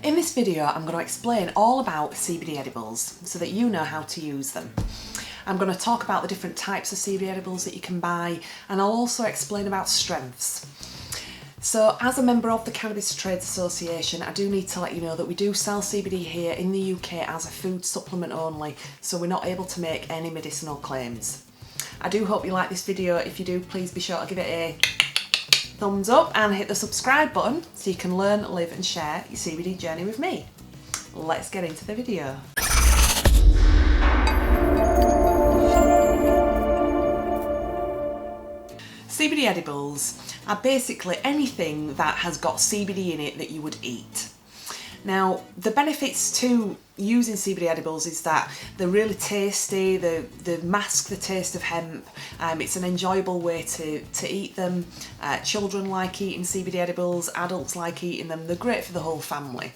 In this video, I'm going to explain all about CBD edibles so that you know how to use them. I'm going to talk about the different types of CBD edibles that you can buy, and I'll also explain about strengths. So as a member of the Cannabis Trades Association, I do need to let you know that we do sell CBD here in the UK as a food supplement only, so we're not able to make any medicinal claims. I do hope you like this video. If you do, please be sure to give it a thumbs up and hit the subscribe button so you can learn, live and share your CBD journey with me. Let's get into the video. CBD edibles are basically anything that has got CBD in it that you would eat. Now, the benefits to using CBD edibles is that they're really tasty, they mask the taste of hemp, it's an enjoyable way to eat them. Children like eating CBD edibles, adults like eating them, they're great for the whole family.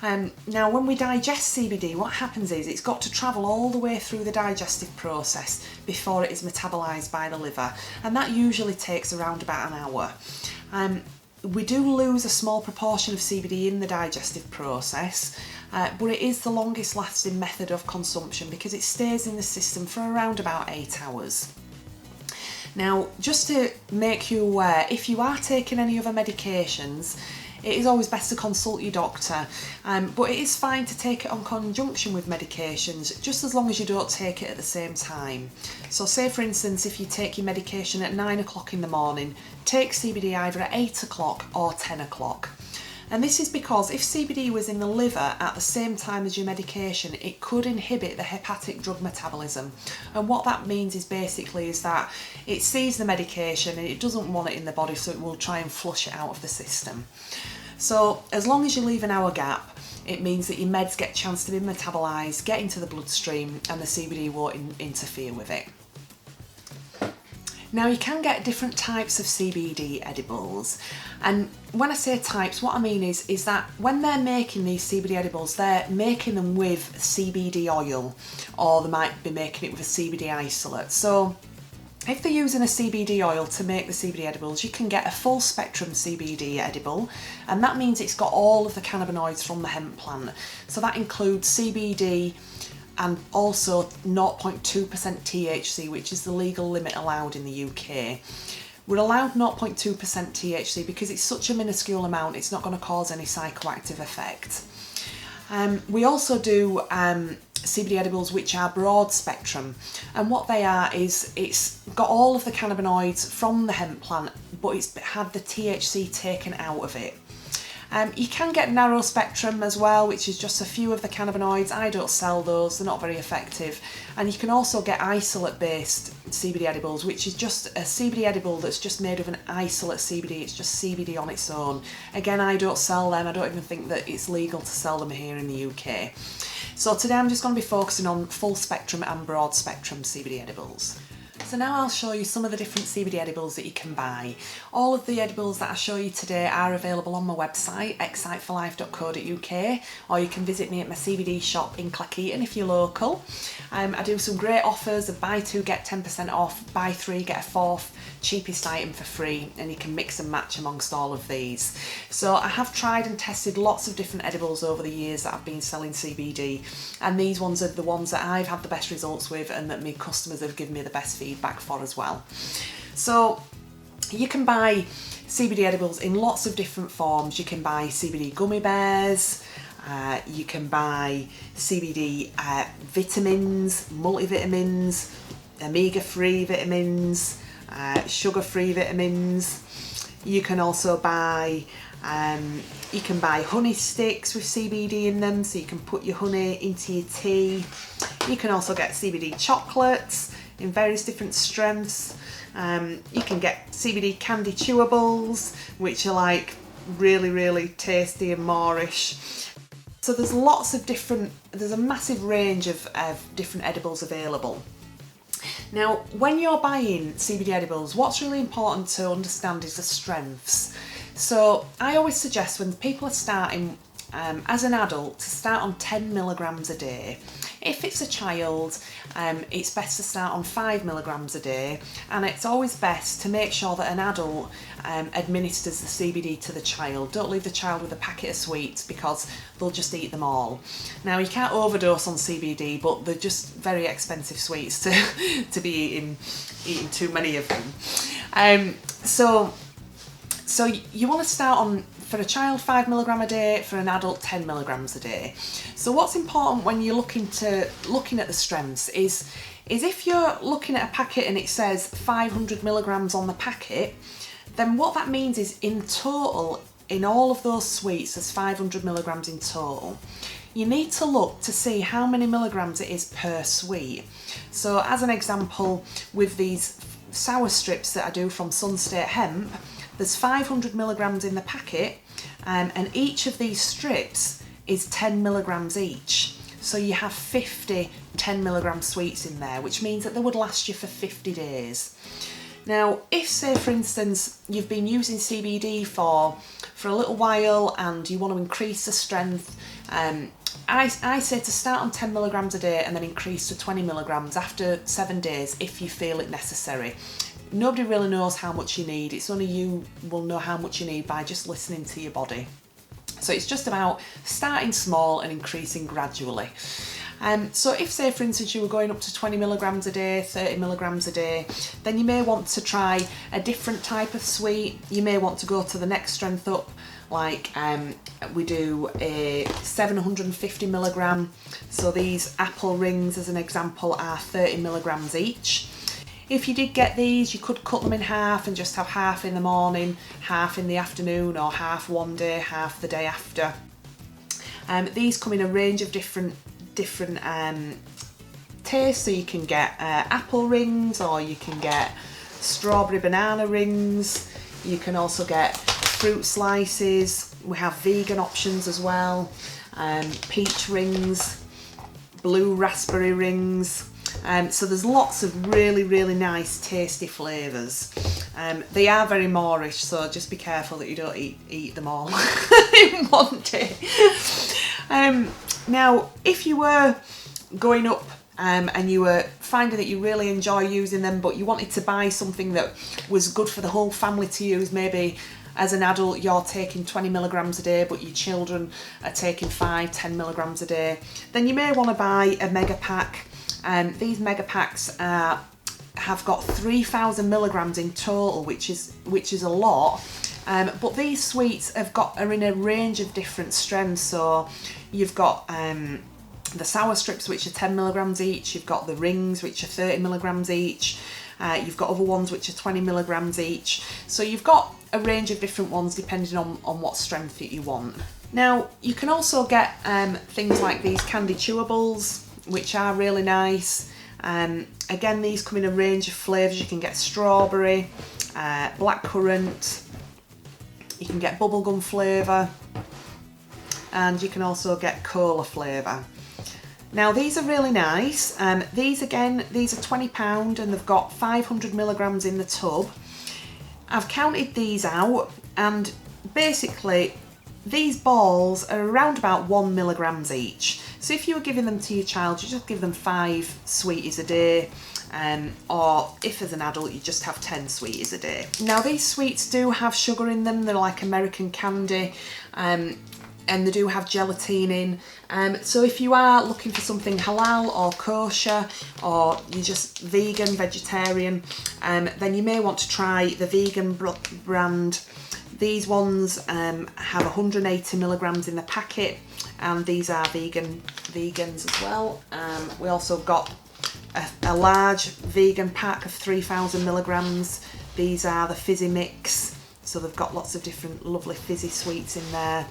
Now, when we digest CBD, what happens is it's got to travel all the way through the digestive process before it is metabolised by the liver, and that usually takes around about an hour. We do lose a small proportion of CBD in the digestive process, but it is the longest lasting method of consumption because it stays in the system for around about 8 hours. Now, just to make you aware, if you are taking any other medications, it is always best to consult your doctor, but it is fine to take it on conjunction with medications, just as long as you don't take it at the same time. So say for instance, if you take your medication at 9 o'clock in the morning, take CBD either at 8 o'clock or 10 o'clock. And this is because if CBD was in the liver at the same time as your medication, it could inhibit the hepatic drug metabolism. And what that means is basically is that it sees the medication and it doesn't want it in the body, so it will try and flush it out of the system. So as long as you leave an hour gap, it means that your meds get a chance to be metabolised, get into the bloodstream, and the CBD won't interfere with it. Now, you can get different types of CBD edibles, and when I say types, what I mean is that when they're making these CBD edibles, they're making them with CBD oil, or they might be making it with a CBD isolate. So if they're using a CBD oil to make the CBD edibles, you can get a full spectrum CBD edible, and that means it's got all of the cannabinoids from the hemp plant. So that includes CBD and also 0.2% THC, which is the legal limit allowed in the UK. We're allowed 0.2% THC because it's such a minuscule amount, it's not going to cause any psychoactive effect. We also do CBD edibles which are broad spectrum, and what they are is it's got all of the cannabinoids from the hemp plant, but it's had the THC taken out of it. You can get narrow spectrum as well, which is just a few of the cannabinoids. I don't sell those, they're not very effective. And you can also get isolate based CBD edibles, which is just a CBD edible that's just made of an isolate CBD, it's just CBD on its own. Again, I don't sell them, I don't even think that it's legal to sell them here in the UK. So today I'm just going to be focusing on full spectrum and broad spectrum CBD edibles. So now I'll show you some of the different CBD edibles that you can buy. All of the edibles that I show you today are available on my website, exciteforlife.co.uk, or you can visit me at my CBD shop in Cleckheaton if you're local. I do some great offers of buy two get 10% off, buy three get a fourth, cheapest item for free, and you can mix and match amongst all of these. So I have tried and tested lots of different edibles over the years that I've been selling CBD, and these ones are the ones that I've had the best results with and that my customers have given me the best feedback for as well. So you can buy CBD edibles in lots of different forms. You can buy CBD gummy bears, you can buy CBD vitamins, multivitamins, omega-free vitamins, sugar-free vitamins. You can also buy honey sticks with CBD in them, so you can put your honey into your tea. You can also get CBD chocolates in various different strengths. You can get CBD candy chewables, which are like really tasty and moreish. So there's a massive range of different edibles available. Now, when you're buying CBD edibles, what's really important to understand is the strengths. So I always suggest when people are starting as an adult to start on 10 milligrams a day. If it's a child, it's best to start on 5 milligrams a day, and it's always best to make sure that an adult administers the CBD to the child. Don't leave the child with a packet of sweets because they'll just eat them all. Now, you can't overdose on CBD, but they're just very expensive sweets to be eating too many of them. So you want to start on, for a child, 5 milligram a day, for an adult 10 milligrams a day. So what's important when you're looking at the strengths is if you're looking at a packet and it says 500 milligrams on the packet, then what that means is in total, in all of those sweets, there's 500 milligrams in total. You need to look to see how many milligrams it is per sweet. So as an example, with these sour strips that I do from Sunstate Hemp, there's 500 milligrams in the packet, and each of these strips is 10 milligrams each. So you have 50 10 milligram sweets in there, which means that they would last you for 50 days. Now, if, say for instance, you've been using CBD for a little while and you want to increase the strength, I say to start on 10 milligrams a day and then increase to 20 milligrams after 7 days if you feel it necessary. Nobody really knows how much you need. It's only you will know how much you need by just listening to your body. So it's just about starting small and increasing gradually. So if, say for instance, you were going up to 20 milligrams a day, 30 milligrams a day, then you may want to try a different type of sweet. You may want to go to the next strength up, like we do a 750 milligram. So these apple rings, as an example, are 30 milligrams each. If you did get these, you could cut them in half and just have half in the morning, half in the afternoon, or half one day, half the day after. These come in a range of different tastes, so you can get apple rings, or you can get strawberry banana rings. You can also get fruit slices. We have vegan options as well, peach rings, blue raspberry rings. So there's lots of really nice tasty flavours. They are very moreish, so just be careful that you don't eat them all in one day. Now, if you were going up and you were finding that you really enjoy using them, but you wanted to buy something that was good for the whole family to use, maybe as an adult you're taking 20 milligrams a day but your children are taking 5-10 milligrams a day, then you may want to buy a mega pack. These mega packs have got 3,000 milligrams in total, which is a lot. But these sweets are in a range of different strengths. So you've got the sour strips, which are 10 milligrams each. You've got the rings, which are 30 milligrams each. You've got other ones which are 20 milligrams each. So you've got a range of different ones depending on what strength that you want. Now, you can also get things like these candy chewables, which are really nice. Again, these come in a range of flavours. You can get strawberry, blackcurrant, you can get bubblegum flavour, and you can also get cola flavour. Now, these are really nice. These are £20 and they've got 500 milligrams in the tub. I've counted these out, and basically these balls are around about 1 milligrams each. So if you were giving them to your child, you just give them 5 sweeties a day, or if as an adult, you just have 10 sweeties a day. Now, these sweets do have sugar in them. They're like American candy, and they do have gelatine in. So if you are looking for something halal or kosher, or you're just vegan, vegetarian, then you may want to try the vegan brand. These ones have 180 milligrams in the packet, and these are vegans as well. We also got a large vegan pack of 3,000 milligrams. These are the fizzy mix, so they've got lots of different lovely fizzy sweets in there.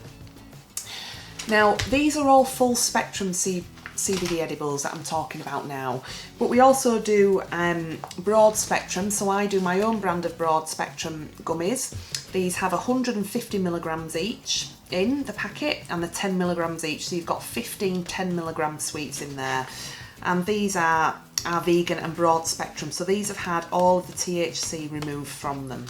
Now, these are all full spectrum CBD edibles that I'm talking about now, but we also do broad spectrum. So I do my own brand of broad spectrum gummies. These have 150 milligrams each in the packet, and the 10 milligrams each, so you've got 15 10 milligram sweets in there. And these are vegan and broad spectrum, so these have had all of the THC removed from them.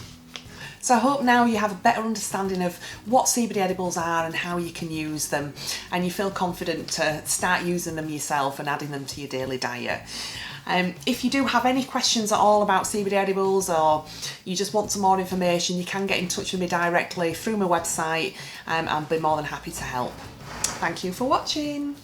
So I hope now you have a better understanding of what CBD edibles are and how you can use them, and you feel confident to start using them yourself and adding them to your daily diet. If you do have any questions at all about CBD edibles, or you just want some more information, you can get in touch with me directly through my website, and I'll be more than happy to help. Thank you for watching.